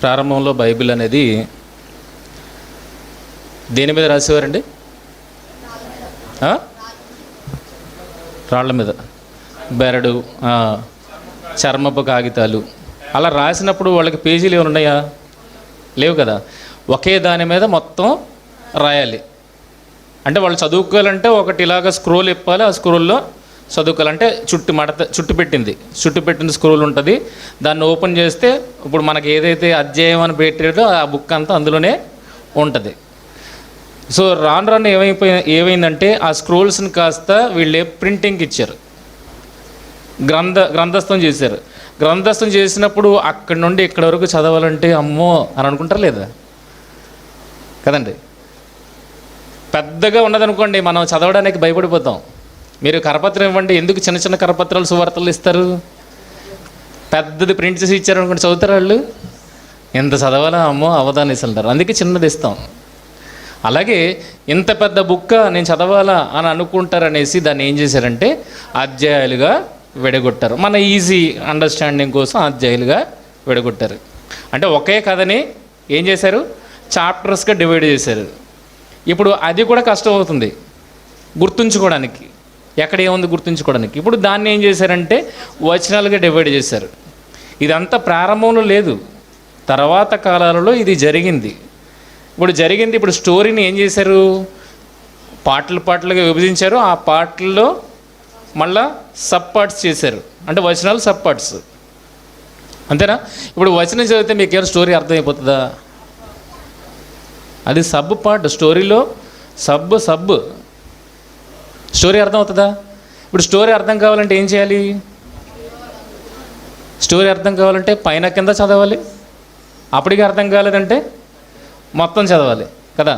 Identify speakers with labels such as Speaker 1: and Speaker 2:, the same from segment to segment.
Speaker 1: ప్రారంభంలో బైబిల్ అనేది దేని మీద రాసేవారండి? రాళ్ల మీద, బెరడు, చర్మపు కాగితాలు అలా రాసినప్పుడు వాళ్ళకి పేజీలు ఏమైనా ఉన్నాయా? లేవు కదా. ఒకే దాని మీద మొత్తం రాయాలి. అంటే వాళ్ళు చదువుకోవాలంటే ఒకటి ఇలాగ స్క్రోల్ ఇప్పాలి, ఆ స్క్రోల్లో చదువుకోవాలంటే చుట్టు పెట్టింది స్క్రోల్ ఉంటుంది. దాన్ని ఓపెన్ చేస్తే ఇప్పుడు మనకి ఏదైతే అధ్యాయం అని పెట్టాడో ఆ బుక్ అంతా అందులోనే ఉంటుంది. సో రాను ఏమైందంటే ఆ స్క్రోల్స్ని కాస్త వీళ్ళే ప్రింటింగ్కి ఇచ్చారు, గ్రంథస్థం చేశారు. గ్రంథస్థం చేసినప్పుడు అక్కడి నుండి ఇక్కడి వరకు చదవాలంటే అమ్మో అని అనుకుంటారు లేదా కదండి. పెద్దగా ఉన్నదనుకోండి, మనం చదవడానికి భయపడిపోతాం. మీరు కరపత్రం ఇవ్వండి, ఎందుకు చిన్న చిన్న కరపత్రాలు సువార్తలు ఇస్తారు? పెద్దది ప్రింట్ చేసి ఇచ్చారనుకోండి, చదువుతారు వాళ్ళు. ఎంత చదవాలా, అమ్మో అవధానేసి అంటారు. అందుకే చిన్నది ఇస్తాం. అలాగే ఇంత పెద్ద బుక్క నేను చదవాలా అని అనుకుంటారనేసి దాన్ని ఏం చేశారంటే అధ్యాయాలుగా విడగొట్టారు. మన ఈజీ అండర్స్టాండింగ్ కోసం అధ్యాయాలుగా విడగొట్టారు. అంటే ఒకే కథని ఏం చేశారు, చాప్టర్స్గా డివైడ్ చేశారు. ఇప్పుడు అది కూడా కష్టం అవుతుంది గుర్తుంచుకోవడానికి. ఎక్కడ ఏముంది గుర్తుంచుకోవడానికి? ఇప్పుడు దాన్ని ఏం చేశారంటే వచనాలుగా డివైడ్ చేశారు. ఇదంతా ప్రారంభంలో లేదు, తర్వాత కాలాలలో ఇది జరిగింది. ఇప్పుడు స్టోరీని ఏం చేశారు, పాటలుగా విభజించారు. ఆ పాటల్లో మళ్ళా సబ్ పార్ట్స్ చేశారు, అంటే వచనాలు సబ్ పార్ట్స్. అంతేనా? ఇప్పుడు వచనం చదివితే మీకు ఏమైనా స్టోరీ అర్థమైపోతుందా? అది సబ్ పార్ట్. స్టోరీలో సబ్ స్టోరీ అర్థం అవుతుందా? ఇప్పుడు స్టోరీ అర్థం కావాలంటే ఏం చేయాలి? స్టోరీ అర్థం కావాలంటే పైన కింద చదవాలి. అప్పటికి అర్థం కాలేదంటే మొత్తం చదవాలి కదా,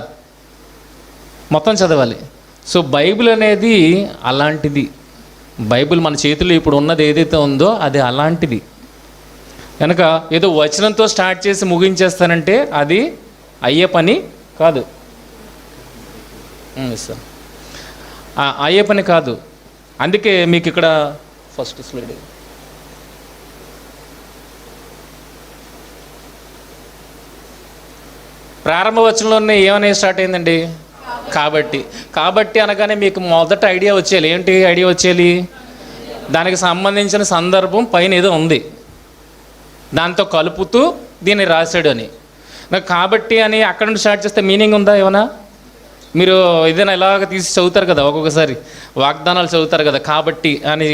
Speaker 1: మొత్తం చదవాలి. సో బైబిల్ అనేది అలాంటిది. బైబిల్ మన చేతిలో ఇప్పుడు ఉన్నది ఏదైతే ఉందో అది అలాంటిది. కనుక ఏదో వచనంతో స్టార్ట్ చేసి ముగించేస్తానంటే అది అయ్యే పని కాదు. సార్ అయ్యే పని కాదు. అందుకే మీకు ఇక్కడ ఫస్ట్ స్లైడ్, ప్రారంభ వచనంలోనే ఏమనే స్టార్ట్ అయిందండి? కాబట్టి అనగానే మీకు మొదట ఐడియా వచ్చేయాలి. ఏంటి ఐడియా వచ్చేయాలి? దానికి సంబంధించిన సందర్భం పైన ఏదో ఉంది, దాంతో కలుపుతూ దీన్ని రాశాడు అని. కాబట్టి అని అక్కడ నుండి స్టార్ట్ చేస్తే మీనింగ్ ఉందా ఏమన్నా? మీరు ఏదైనా ఇలాగ తీసి చదువుతారు కదా, ఒక్కొక్కసారి వాగ్దానాలు చదువుతారు కదా, కాబట్టి అని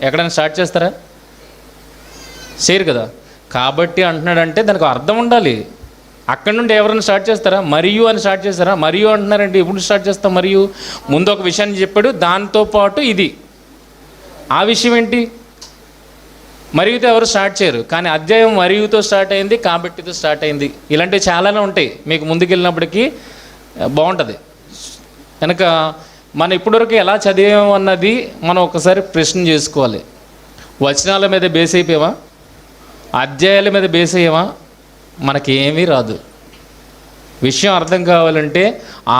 Speaker 1: ఎక్కడైనా స్టార్ట్ చేస్తారా? చేయరు కదా. కాబట్టి అంటున్నాడంటే దానికి అర్థం ఉండాలి. అక్కడ నుండి ఎవరైనా స్టార్ట్ చేస్తారా? మరియు అని స్టార్ట్ చేస్తారా? మరియు అంటున్నారంటే ఎప్పుడు స్టార్ట్ చేస్తాం? మరియు ముందు ఒక విషయాన్ని చెప్పాడు, దాంతోపాటు ఇది. ఆ విషయం ఏంటి? మరియుతో ఎవరు స్టార్ట్ చేయరు, కానీ అధ్యాయం మరియుతో స్టార్ట్ అయింది, కాబట్టితో స్టార్ట్ అయింది. ఇలాంటివి చాలానే ఉంటాయి. మీకు ముందుకెళ్ళినప్పటికీ బాగుంటుంది. కనుక మనం ఇప్పటివరకు ఎలా చదివాము అన్నది మనం ఒకసారి ప్రశ్న చేసుకోవాలి. వచనాల మీద బేస్ అయిపోయావా? అధ్యాయాల మీద బేస్ అయ్యావా? మనకేమీ రాదు. విషయం అర్థం కావాలంటే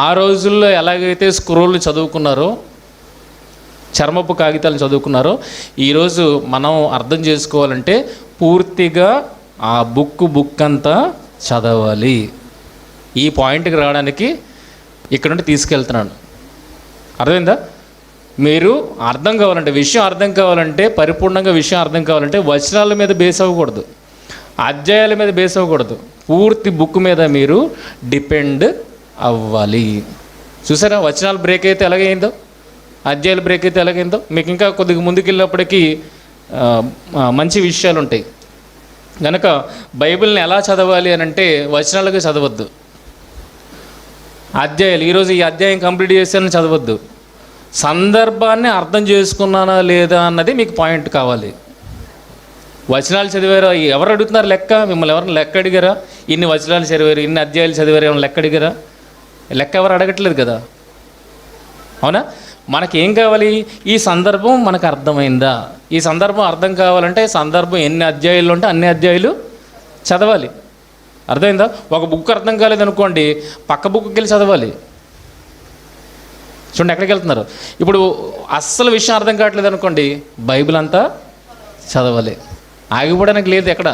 Speaker 1: ఆ రోజుల్లో ఎలాగైతే స్క్రోల్ చదువుకున్నారో, చర్మపు కాగితాలు చదువుకున్నారో, ఈరోజు మనం అర్థం చేసుకోవాలంటే పూర్తిగా ఆ బుక్ అంతా చదవాలి. ఈ పాయింట్కి రావడానికి ఇక్కడ నుండి తీసుకెళ్తున్నాను. అర్థమైందా? మీరు అర్థం కావాలంటే, విషయం అర్థం కావాలంటే, పరిపూర్ణంగా విషయం అర్థం కావాలంటే వచనాల మీద బేస్ అవ్వకూడదు, అధ్యాయాల మీద బేస్ అవ్వకూడదు, పూర్తి బుక్ మీద మీరు డిపెండ్ అవ్వాలి. చూసారా వచనాలు బ్రేక్ అయితే ఎలాగైందో, అధ్యాయాలు బ్రేక్ అయితే ఎలాగైందో. మీకు ఇంకా కొద్దిగా ముందుకెళ్ళినప్పటికీ మంచి విషయాలు ఉంటాయి. కనుక బైబిల్ని ఎలా చదవాలి అని అంటే వచనాలుగా చదవద్దు. అధ్యాయాలు ఈరోజు ఈ అధ్యాయం కంప్లీట్ చేశానని చదవద్దు. సందర్భాన్ని అర్థం చేసుకున్నానా లేదా అన్నది మీకు పాయింట్ కావాలి. వచనాలు చదివారా? ఎవరు అడుగుతున్నారు లెక్క? మిమ్మల్ని ఎవరైనా లెక్క అడిగారా? ఇన్ని వచనాలు చదివారు, ఇన్ని అధ్యాయాలు చదివారు, ఏమైనా లెక్క అడిగారా? లెక్క ఎవరు అడగట్లేదు కదా, అవునా? మనకేం కావాలి? ఈ సందర్భం మనకు అర్థమైందా? ఈ సందర్భం అర్థం కావాలంటే సందర్భం ఎన్ని అధ్యాయులు ఉంటే అన్ని అధ్యాయులు చదవాలి. అర్థమైందా? ఒక బుక్ అర్థం కాలేదనుకోండి, పక్క బుక్కి వెళ్ళి చదవాలి. చూడండి ఎక్కడికి వెళ్తున్నారు. ఇప్పుడు అస్సలు విషయం అర్థం కావట్లేదు అనుకోండి, బైబిల్ అంతా చదవాలి. ఆగిపోవడానికి లేదు ఎక్కడ.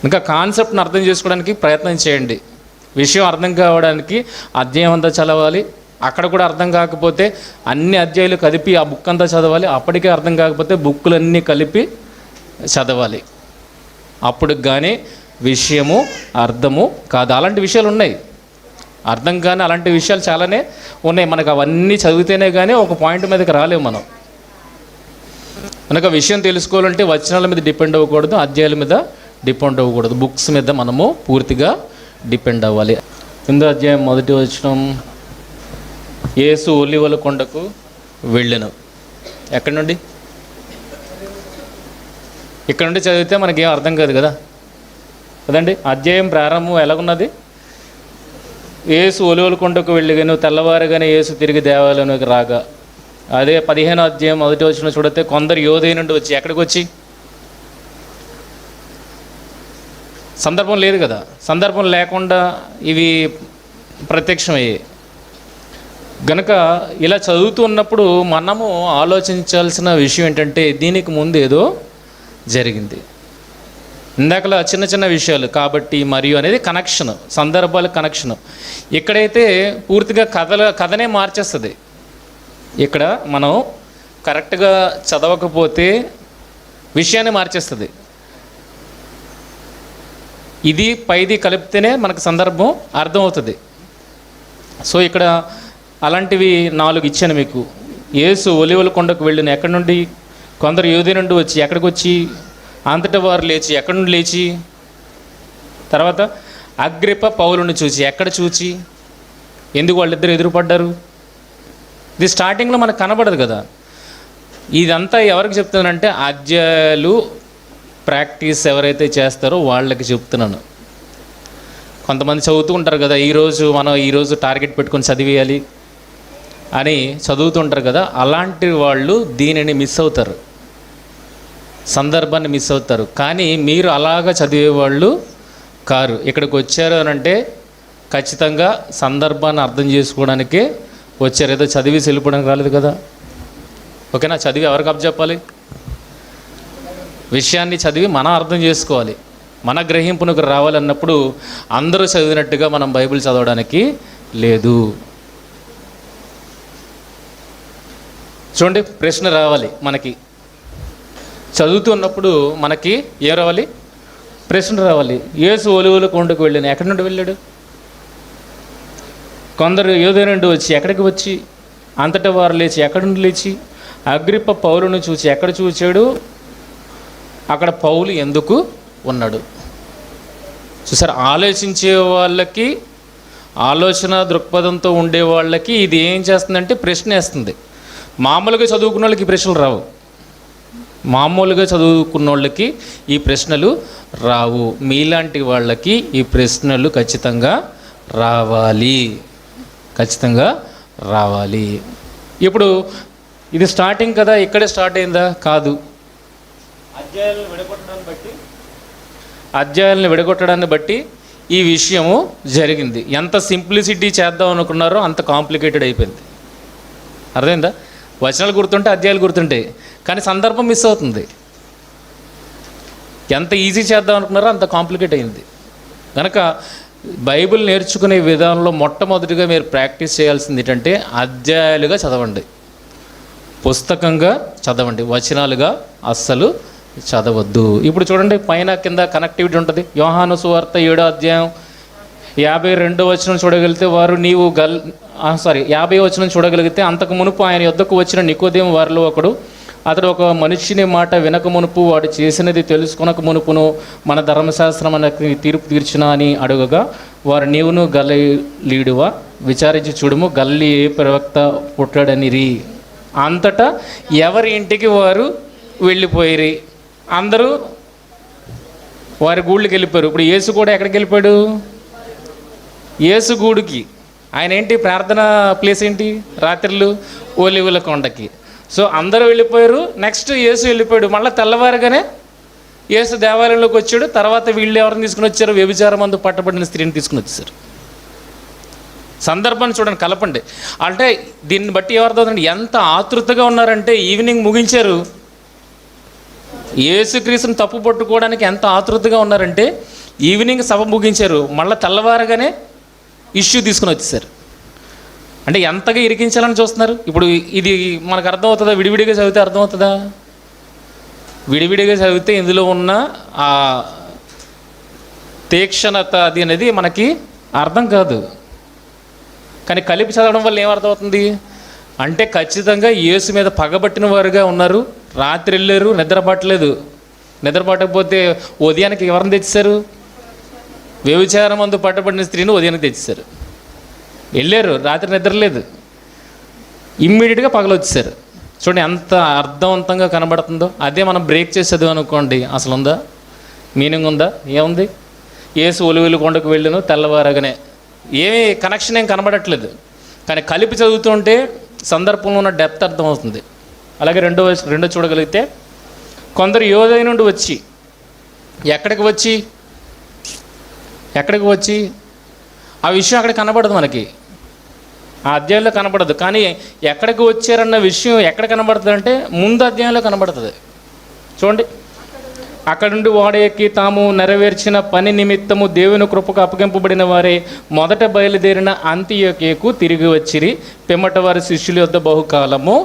Speaker 1: ఇంకా కాన్సెప్ట్ని అర్థం చేసుకోవడానికి ప్రయత్నం చేయండి. విషయం అర్థం కావడానికి అధ్యాయం అంతా చదవాలి. అక్కడ కూడా అర్థం కాకపోతే అన్ని అధ్యాయులు కలిపి ఆ బుక్ అంతా చదవాలి. అప్పటికే అర్థం కాకపోతే బుక్కులన్నీ కలిపి చదవాలి. అప్పుడు కానీ విషయము అర్థము కాదు. అలాంటి విషయాలు ఉన్నాయి, అర్థం కానీ అలాంటి విషయాలు చాలానే ఉన్నాయి. మనకు అవన్నీ చదివితేనే కానీ ఒక పాయింట్ మీదకి రాలేము మనం. మనకు విషయం తెలుసుకోవాలంటే వచనాల మీద డిపెండ్ అవ్వకూడదు, అధ్యాయుల మీద డిపెండ్ అవ్వకూడదు, బుక్స్ మీద మనము పూర్తిగా డిపెండ్ అవ్వాలి. 8వ అధ్యాయం 1వ వచనం, యేసు ఒలీవల కొండకు వెళ్ళెను. ఎక్కడి నుండి? ఇక్కడ నుండి చదివితే మనకేం అర్థం కాదు కదా కదండి. అధ్యాయం ప్రారంభం ఎలాగున్నది? యేసు ఒలీవల కొండకు వెళ్ళగాను, తెల్లవారుగానే యేసు తిరిగి దేవాలయంలోకి రాగా. అదే 15వ అధ్యాయం 1వ వచనం చూడితే కొందరు యోధయ నుండి వచ్చి, ఎక్కడికి వచ్చి? సందర్భం లేదు కదా, సందర్భం లేకుండా ఇవి ప్రత్యక్షమయ్యాయి గనక ఇలా చదువుతూ ఉన్నప్పుడు మనము ఆలోచించాల్సిన విషయం ఏంటంటే దీనికి ముందు ఏదో జరిగింది. ఇందాకలా చిన్న చిన్న విషయాలు కాబట్టి మరియు అనేది కనెక్షన్, సందర్భాల కనెక్షన్. ఇక్కడైతే పూర్తిగా కథనే మార్చేస్తుంది. ఇక్కడ మనం కరెక్ట్గా చదవకపోతే విషయాన్ని మార్చేస్తుంది. ఇది పైది కలిపితేనే మనకు సందర్భం అర్థమవుతుంది. సో ఇక్కడ అలాంటివి 4 ఇచ్చాను మీకు. యేసు ఒలీవల కొండకు వెళ్ళిన, ఎక్కడి నుండి? కొందరు యోధయ నుండి వచ్చి, ఎక్కడికి వచ్చి? అంతటా వారు లేచి, ఎక్కడి నుండి లేచి? తర్వాత అగ్రిప్ప పౌలుని చూచి, ఎక్కడ చూచి? ఎందుకు వాళ్ళిద్దరు ఎదురుపడ్డారు? ఇది స్టార్టింగ్లో మనకు కనబడదు కదా. ఇదంతా ఎవరికి చెప్తున్నానంటే అధ్యాయాలు ప్రాక్టీస్ ఎవరైతే చేస్తారో వాళ్ళకి చెప్తున్నాను. కొంతమంది చదువుతూ ఉంటారు కదా, ఈరోజు టార్గెట్ పెట్టుకొని చదివేయాలి అని చదువుతూ ఉంటారు కదా, అలాంటి వాళ్ళు దీనిని మిస్ అవుతారు, సందర్భాన్ని మిస్ అవుతారు. కానీ మీరు అలాగా చదివేవాళ్ళు కారు. ఇక్కడికి వచ్చారు అని అంటే ఖచ్చితంగా సందర్భాన్ని అర్థం చేసుకోవడానికే వచ్చారు, ఏదో చదివి వెళ్ళిపోవడానికి రాలేదు కదా. ఓకేనా? చదివి ఎవరికి అప్పచెప్పాలి? విషయాన్ని చదివి మనం అర్థం చేసుకోవాలి, మన గ్రహింపునకు రావాలన్నప్పుడు అందరూ చదివినట్టుగా మనం బైబిల్ చదవడానికి లేదు. చూడండి, ప్రశ్న రావాలి మనకి. చదువుతున్నప్పుడు మనకి ఏం రావాలి? ప్రశ్న రావాలి. యేసు ఒలీవల కొండకు వెళ్ళాను, ఎక్కడి నుండి వెళ్ళాడు? కొందరు యోధయ నుండి వచ్చి, ఎక్కడికి వచ్చి? అంతటా వారు లేచి, ఎక్కడి నుండి లేచి? అగ్రిప్ప పౌలును చూచి, ఎక్కడ చూచాడు? అక్కడ పౌలు ఎందుకు ఉన్నాడు? చూసారు, ఆలోచించే వాళ్ళకి, ఆలోచన దృక్పథంతో ఉండే వాళ్ళకి ఇది ఏం చేస్తుందంటే ప్రశ్న వేస్తుంది. మామూలుగా చదువుకున్న వాళ్ళకి ఈ ప్రశ్నలు రావు, మామూలుగా చదువుకున్న వాళ్ళకి ఈ ప్రశ్నలు రావు. మీలాంటి వాళ్ళకి ఈ ప్రశ్నలు ఖచ్చితంగా రావాలి, ఖచ్చితంగా రావాలి. ఇప్పుడు ఇది స్టార్టింగ్ కదా, ఇక్కడే స్టార్ట్ అయిందా? కాదు. అధ్యాయాలను విడగొట్టడాన్ని బట్టి ఈ విషయము జరిగింది. ఎంత సింప్లిసిటీ చేద్దాం అనుకున్నారో అంత కాంప్లికేటెడ్ అయిపోయింది. అర్థమైందా? వచనాలు గుర్తుంటే అధ్యాయాలు గుర్తుంటాయి, కానీ సందర్భం మిస్ అవుతుంది. ఎంత ఈజీ చేద్దాం అనుకున్నారో అంత కాంప్లికేట్ అయింది. కనుక బైబిల్ నేర్చుకునే విధానంలో మొట్టమొదటిగా మీరు ప్రాక్టీస్ చేయాల్సింది ఏంటంటే అధ్యాయాలుగా చదవండి, పుస్తకంగా చదవండి, వచనాలుగా అస్సలు చదవద్దు. ఇప్పుడు చూడండి, పైన కింద కనెక్టివిటీ ఉంటుంది. యోహాను సువార్త 7వ అధ్యాయం 52వ వచనం చూడగలిగితే వారు 50వ వచనం చూడగలిగితే, అంతకు మునుపు ఆయన యొద్దకు వచ్చిన నికోదేము వారిలో ఒకడు. అతడు ఒక మనిషిని మాట వినక మునుపు వాడు చేసినది తెలుసుకొనక మునుపును మన ధర్మశాస్త్రం మనకి తీర్పు తీర్చునా అని అడుగగా, వారు నీవును గలిలీయుడువా? విచారించి చూడుము, గలిలీ ఏ ప్రవక్త పుట్టాడనిరి. అంతటా ఎవరి ఇంటికి వారు వెళ్ళిపోయిరి, అందరూ వారి గూళ్ళకి వెళ్ళిపోయారు. ఇప్పుడు యేసు కూడా ఎక్కడికి వెళ్ళిపోయాడు? యేసు గూడికి. ఆయన ఏంటి ప్రార్థన ప్లేస్ ఏంటి? రాత్రులు ఒలీవల కొండకి. సో అందరూ వెళ్ళిపోయారు, నెక్స్ట్ యేసు వెళ్ళిపోయాడు. మళ్ళీ తెల్లవారుగానే యేసు దేవాలయంలోకి వచ్చాడు. తర్వాత వీళ్ళు ఎవరిని తీసుకుని వచ్చారు? వ్యభిచారం మందు పట్టబడిన స్త్రీని తీసుకుని వచ్చారు. సందర్భాన్ని చూడండి, కలపండి. అంటే దీన్ని బట్టి ఏమర్థమవుతుంది? ఎంత ఆతృతగా ఉన్నారంటే ఈవినింగ్ ముగించారు, యేసుక్రీస్తుని తప్పు పట్టుకోవడానికి ఎంత ఆతృతగా ఉన్నారంటే ఈవినింగ్ సభ ముగించారు, మళ్ళీ తెల్లవారగానే ఇష్యూ తీసుకుని వచ్చేసారు. అంటే ఎంతగా ఇరికించాలని చూస్తున్నారు. ఇప్పుడు ఇది మనకు అర్థమవుతుందా? విడివిడిగా చదివితే అర్థమవుతుందా? విడివిడిగా చదివితే ఇందులో ఉన్న ఆ తీక్షణత అది అనేది మనకి అర్థం కాదు. కానీ కలిపి చదవడం వల్ల ఏమర్థమవుతుంది అంటే ఖచ్చితంగా యేసు మీద పగబట్టిన వారుగా ఉన్నారు. రాత్రి వెళ్ళారు, నిద్ర పట్టలేదు. నిద్ర పట్టకపోతే ఉదయానికి ఎవరిని తెచ్చారు? వ్యభిచారం మందు పట్టబడిన స్త్రీని ఉదయానికి తెచ్చేశారు. వెళ్ళారు, రాత్రి నిద్ర లేదు, ఇమ్మీడియట్గా పగలొచ్చేసారు. చూడండి ఎంత అర్థవంతంగా కనబడుతుందో. అదే మనం బ్రేక్ చేసి చదివామనుకోండి, అసలు ఉందా? మీనింగ్ ఉందా? ఏముంది? యేసు ఒలివెలు కొండకు వెళ్ళను తెల్లవారగానే, ఏమీ కనెక్షన్ ఏం కనబడట్లేదు. కానీ కలిపి చదువుతుంటే సందర్భంలో ఉన్న డెప్త్ అర్థమవుతుంది. అలాగే రెండో చూడగలిగితే, కొందరు యోధయ నుండి వచ్చి, ఎక్కడికి వచ్చి ఆ విషయం అక్కడ కనబడదు మనకి, ఆ అధ్యాయంలో కనబడదు. కానీ ఎక్కడికి వచ్చారన్న విషయం ఎక్కడ కనబడుతుంది అంటే ముందు అధ్యాయంలో కనబడుతుంది. చూడండి, అక్కడ నుండి ఓడ ఎక్కి తాము నెరవేర్చిన పని నిమిత్తము దేవుని కృపకు అప్పగింపబడిన వారే మొదట బయలుదేరిన అంతియోకేకు తిరిగి వచ్చిరి. పిమ్మట వారి శిష్యుల యొద్ద బహుకాలము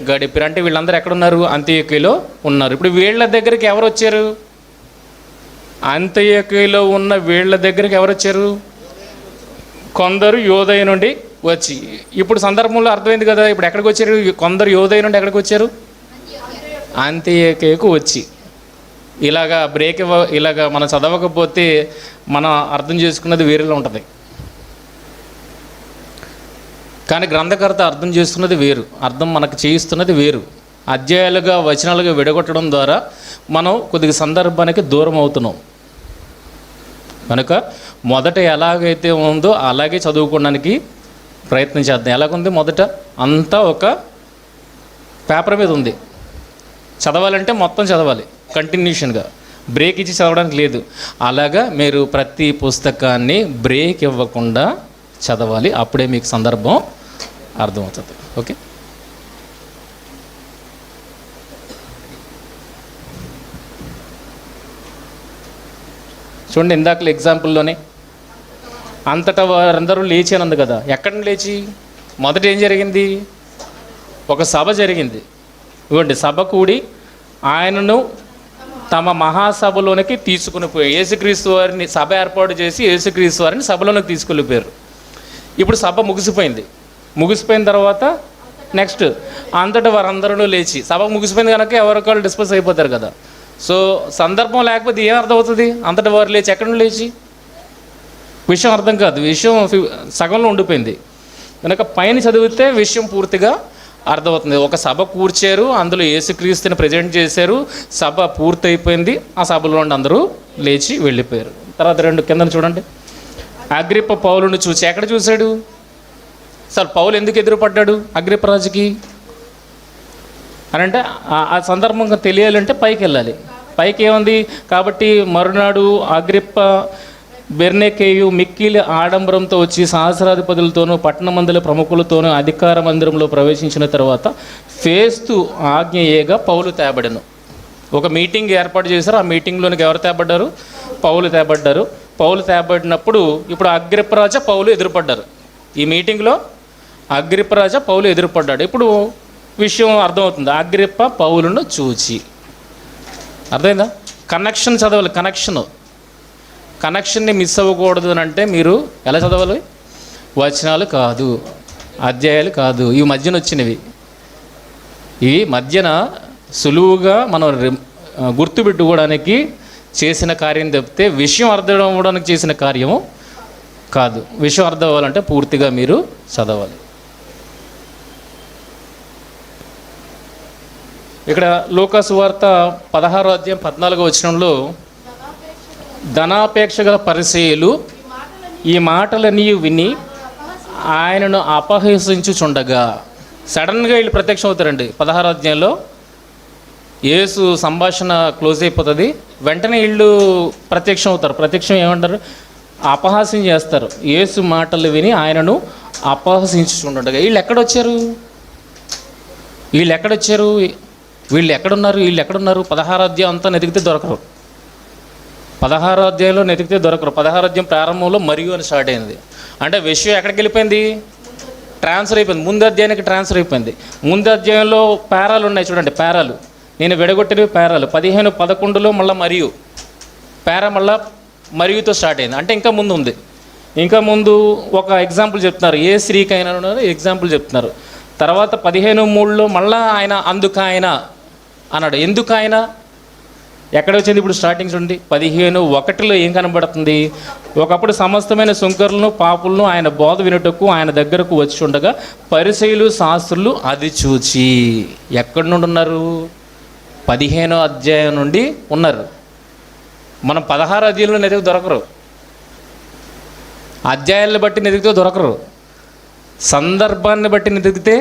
Speaker 1: గడిపారు. అంటే వీళ్ళందరూ ఎక్కడున్నారు? అంతియోకేలో ఉన్నారు. ఇప్పుడు వీళ్ళ దగ్గరికి ఎవరు వచ్చారు? అంతియోకేలో ఉన్న వీళ్ళ దగ్గరికి ఎవరు వచ్చారు? కొందరు యోదయ నుండి వచ్చి. ఇప్పుడు సందర్భంలో అర్థమైంది కదా. ఇప్పుడు ఎక్కడికి వచ్చారు? కొందరు యోదయ నుండి ఎక్కడికి వచ్చారు? అంతియోకేకు వచ్చి. ఇలాగా ఇలాగా మనం చదవకపోతే మనం అర్థం చేసుకున్నది వేరేలా ఉంటుంది. కానీ గ్రంథకర్త అర్థం చేసుకున్నది వేరు, అర్థం మనకు చేయిస్తున్నది వేరు. అధ్యాయాలుగా వచనాలుగా విడగొట్టడం ద్వారా మనం కొద్దిగా సందర్భానికి దూరం అవుతున్నాం. కనుక మొదట ఎలాగైతే ఉందో అలాగే చదువుకోవడానికి ప్రయత్నం చేద్దాం. ఎలాగుంది? మొదట అంతా ఒక పేపర్ మీద ఉంది. చదవాలంటే మొత్తం చదవాలి, కంటిన్యూషన్గా, బ్రేక్ ఇచ్చి చదవడానికి లేదు. అలాగా మీరు ప్రతి పుస్తకాన్ని బ్రేక్ ఇవ్వకుండా చదవాలి. అప్పుడే మీకు సందర్భం అర్థమవుతుంది. ఓకే, చూడండి, ఇందాకలు ఎగ్జాంపుల్లోనే అంతటా వారందరూ లేచి అనంది కదా. ఎక్కడ లేచి? మొదట ఏం జరిగింది? ఒక సభ జరిగింది. ఇవ్వండి, సభ కూడి ఆయనను తమ మహాసభలోనికి తీసుకుని పోయి యేసుక్రీస్తు వారిని, సభ ఏర్పాటు చేసి యేసుక్రీస్తు వారిని సభలోనికి తీసుకెళ్ళిపోయారు. ఇప్పుడు సభ ముగిసిపోయిన తర్వాత నెక్స్ట్ అంతటా వారందరూ లేచి, సభ ముగిసిపోయింది కనుక ఎవరికాళ్ళు డిస్పర్స్ అయిపోతారు కదా. సో సందర్భం లేకపోతే ఏం అర్థమవుతుంది? అంతటా వారు లేచి, ఎక్కడ నుండి లేచి? విషయం అర్థం కాదు, విషయం సగంలో ఉండిపోయింది. కనుక పైన చదివితే విషయం పూర్తిగా అర్థమవుతుంది. ఒక సభ కూర్చారు, అందులో యేసుక్రీస్తుని ప్రజెంట్ చేశారు, సభ పూర్తయిపోయింది, ఆ సభలో నుండి అందరూ లేచి వెళ్ళిపోయారు. తర్వాత కింద చూడండి, అగ్రిప్ప పౌలును చూసి, ఎక్కడ చూశాడు? సార్ పౌలు ఎందుకు ఎదురుపడ్డాడు అగ్రిప్ప రాజుకి అని అంటే ఆ సందర్భంగా తెలియాలంటే పైకి వెళ్ళాలి. పైకి ఏముంది? కాబట్టి మరునాడు అగ్రిప్ప బెర్నకేయు మిక్కిలి ఆడంబరంతో వచ్చి సహస్రాధిపతులతోనూ పట్టణమందుల ప్రముఖులతోనూ అధికార మందిరంలో ప్రవేశించిన తర్వాత ఫేస్తు ఆజ్ఞయేగా పౌలు తేబడెను. ఒక మీటింగ్ ఏర్పాటు చేశారు. ఆ మీటింగ్లోనికి ఎవరు తేబడ్డారు? పౌలు తేబడ్డారు. పౌలు తేబడినప్పుడు ఇప్పుడు అగ్రిప్పరాజా పౌలు ఎదురుపడ్డారు. ఈ మీటింగ్లో అగ్రిప్పరాజా పౌలు ఎదురుపడ్డాడు. ఇప్పుడు విషయం అర్థమవుతుంది. అగ్రిప్ప పౌలును చూచి, అర్థమైందా? కనెక్షన్ చదవాలి. కనెక్షన్ని మిస్ అవ్వకూడదు అని అంటే మీరు ఎలా చదవాలి? వచనాలు కాదు, అధ్యాయాలు కాదు, ఇవి మధ్యన వచ్చినవి. ఇవి మధ్యన సులువుగా మనం గుర్తుపెట్టుకోవడానికి చేసిన కార్యం తప్పితే విషయం అర్థం అవ్వడానికి చేసిన కార్యము కాదు. విషయం అర్థం అవ్వాలంటే పూర్తిగా మీరు చదవాలి. ఇక్కడ లూకా సువార్త 16వ అధ్యాయం 14వ వచనంలో, ధనాపేక్ష గల పరిసయ్యులు ఈ మాటలన్నీ విని ఆయనను అపహసించుచుండగా, సడన్గా వీళ్ళు ప్రత్యక్షం అవుతారండి. 16వ అధ్యాయంలో యేసు సంభాషణ క్లోజ్ అయిపోతుంది, వెంటనే వీళ్ళు ప్రత్యక్షం అవుతారు. ప్రత్యక్షం ఏమంటారు? అపహాస్యం చేస్తారు. యేసు మాటలు విని ఆయనను అపహసించుచుండగా. వీళ్ళు ఎక్కడొచ్చారు? వీళ్ళు ఎక్కడున్నారు? 16వ అధ్యాయం అంతా వెతికితే దొరకరు. 16వ అధ్యాయంలో వెతికితే దొరకరు. 16వ అధ్యాయం ప్రారంభంలో మరియు అని స్టార్ట్ అయింది. అంటే విషయం ఎక్కడికి వెళ్ళిపోయింది? ట్రాన్స్ఫర్ అయిపోయింది, ముందు అధ్యాయానికి ట్రాన్స్ఫర్ అయిపోయింది. ముందు అధ్యాయంలో పేరాలు ఉన్నాయి చూడండి, పేరాలు నేను విడగొట్టినవి పేరాలు 15, 11లో మళ్ళీ మరియు పేరా మళ్ళా మరియుతో స్టార్ట్ అయింది. అంటే ఇంకా ముందు ఉంది. ఇంకా ముందు ఒక ఎగ్జాంపుల్ చెప్తున్నారు, ఏ స్త్రీకైనా ఎగ్జాంపుల్ చెప్తున్నారు. తర్వాత 15:3లో మళ్ళీ ఆయన అందుకు ఆయన అన్నాడు. ఎందుకు ఆయన ఎక్కడ వచ్చింది? ఇప్పుడు స్టార్టింగ్ చూడండి, 15:1లో ఏం కనబడుతుంది? ఒకప్పుడు సమస్తమైన సుంకరులను పాపులను ఆయన బోధ వినుటకు ఆయన దగ్గరకు వచ్చి ఉండగా పరిసయ్యులు శాస్త్రులు అది చూచి ఎక్కడి నుండి ఉన్నారు? 15వ అధ్యాయం నుండి ఉన్నారు. మనం 16 అధ్యాయంలో నెతికి దొరకరు, అధ్యాయాలను బట్టి నెతికితే దొరకరు, సందర్భాన్ని బట్టి నెతికితే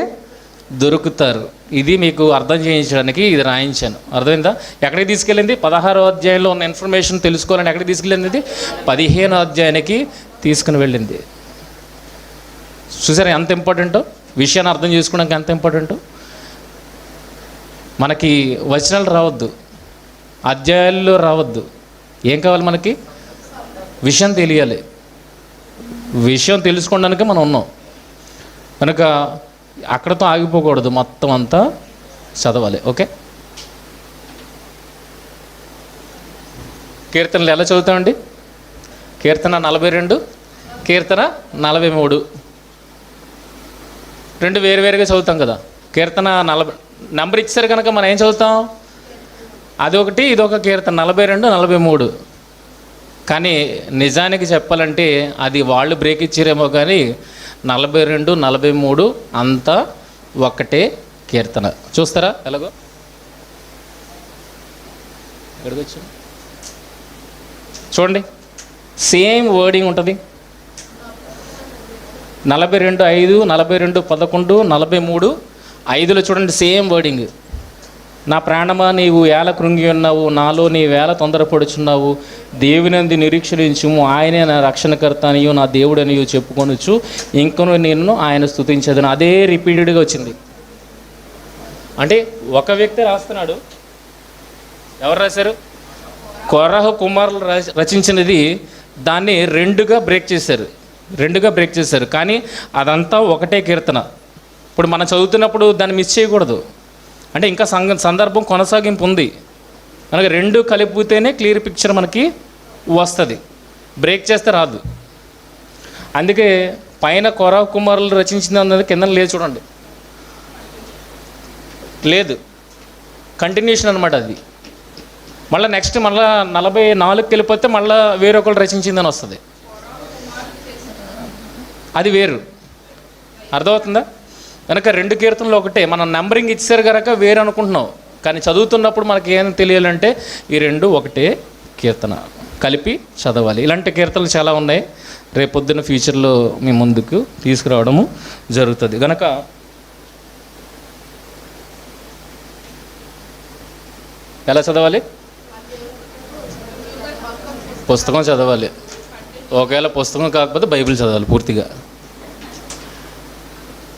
Speaker 1: దొరుకుతారు. ఇది మీకు అర్థం చేయించడానికి ఇది రాయించాను. అర్థమైందా? ఎక్కడికి తీసుకెళ్ళింది? 16వ అధ్యాయంలో ఉన్న ఇన్ఫర్మేషన్ తెలుసుకోవాలని ఎక్కడికి తీసుకెళ్ళింది? ఇది 15వ అధ్యాయానికి తీసుకుని వెళ్ళింది. చూసారా ఎంత ఇంపార్టెంటో? విషయాన్ని అర్థం చేసుకోవడానికి ఎంత ఇంపార్టెంటో. మనకి వచనాలు రావద్దు, అధ్యాయాల్లో రావద్దు. ఏం కావాలి మనకి? విషయం తెలియాలి. విషయం తెలుసుకోవడానికే మనం ఉన్నాం కనుక అక్కడతో ఆగిపోకూడదు, మొత్తం అంతా చదవాలి. ఓకే, కీర్తనలు ఎలా చదువుతామండి? కీర్తన 42, కీర్తన 43 రెండు వేరువేరుగా చదువుతాం కదా. కీర్తన 40 నెంబర్ ఇచ్చారు కనుక మనం ఏం చదువుతాం? అదొకటి, ఇదొక కీర్తన 42, 43. కానీ నిజానికి చెప్పాలంటే అది వాళ్ళు బ్రేక్ ఇచ్చారేమో, కానీ 42, 43 అంతా ఒకటే కీర్తన. చూస్తారా ఎలాగో? ఎక్కడికి వచ్చా చూడండి, సేమ్ వర్డింగ్ ఉంటుంది. 42:5, 42:11, 43:5లో చూడండి సేమ్ వర్డింగ్. నా ప్రాణమా నీవు ఏల కృంగి ఉన్నావు, నాలో నీ వేల తొందరపడుచున్నావు, దేవునందు నిరీక్షించుము, ఆయనే నా రక్షణకర్త అనియు నా దేవుడు అనియు చెప్పుకొనొచ్చు, ఇంకను నేను ఆయన స్తుతించదును. అదే రిపీటెడ్గా వచ్చింది. అంటే ఒక వ్యక్తి రాస్తున్నాడు. ఎవరు రాశారు? కొరహు కుమారులు రచించినది. దాన్ని రెండుగా బ్రేక్ చేశారు, కానీ అదంతా ఒకటే కీర్తన. ఇప్పుడు మనం చదువుతున్నప్పుడు దాన్ని మిస్ చేయకూడదు. అంటే ఇంకా సందర్భం కొనసాగింపు ఉంది. మనకి రెండు కలిపితేనే క్లియర్ పిక్చర్ మనకి వస్తుంది, బ్రేక్ చేస్తే రాదు. అందుకే పైన కొరహు కుమారులు రచించింది అన్నది కింద లేదు చూడండి, లేదు, కంటిన్యూషన్ అనమాట అది. మళ్ళీ నెక్స్ట్ మళ్ళీ 44కి వెళ్ళిపోతే మళ్ళీ వేరొకరు రచించిందని వస్తుంది, అది వేరు. అర్థమవుతుందా? కనుక రెండు కీర్తనలు ఒకటే. మనం నెంబరింగ్ ఇచ్చారు కనుక వేరు అనుకుంటున్నాం, కానీ చదువుతున్నప్పుడు మనకి ఏం తెలియాలంటే ఈ రెండు ఒకటే కీర్తన, కలిపి చదవాలి. ఇలాంటి కీర్తనలు చాలా ఉన్నాయి, రేపొద్దున ఫ్యూచర్లో మీ ముందుకు తీసుకురావడము జరుగుతుంది. కనుక ఎలా చదవాలి? పుస్తకం చదవాలి. ఒకవేళ పుస్తకం కాకపోతే బైబిల్ చదవాలి పూర్తిగా.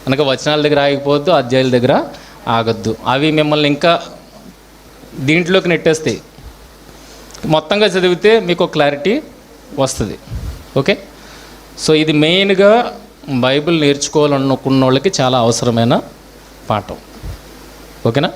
Speaker 1: కనుక వచనాల దగ్గర ఆగిపోవద్దు, అధ్యాయుల దగ్గర ఆగద్దు. అవి మిమ్మల్ని ఇంకా దీంట్లోకి నెట్టేస్తాయి. మొత్తంగా చదివితే మీకు క్లారిటీ వస్తుంది. ఓకే, సో ఇది మెయిన్గా బైబిల్ నేర్చుకోవాలనుకున్న వాళ్ళకి చాలా అవసరమైన పాఠం. ఓకేనా?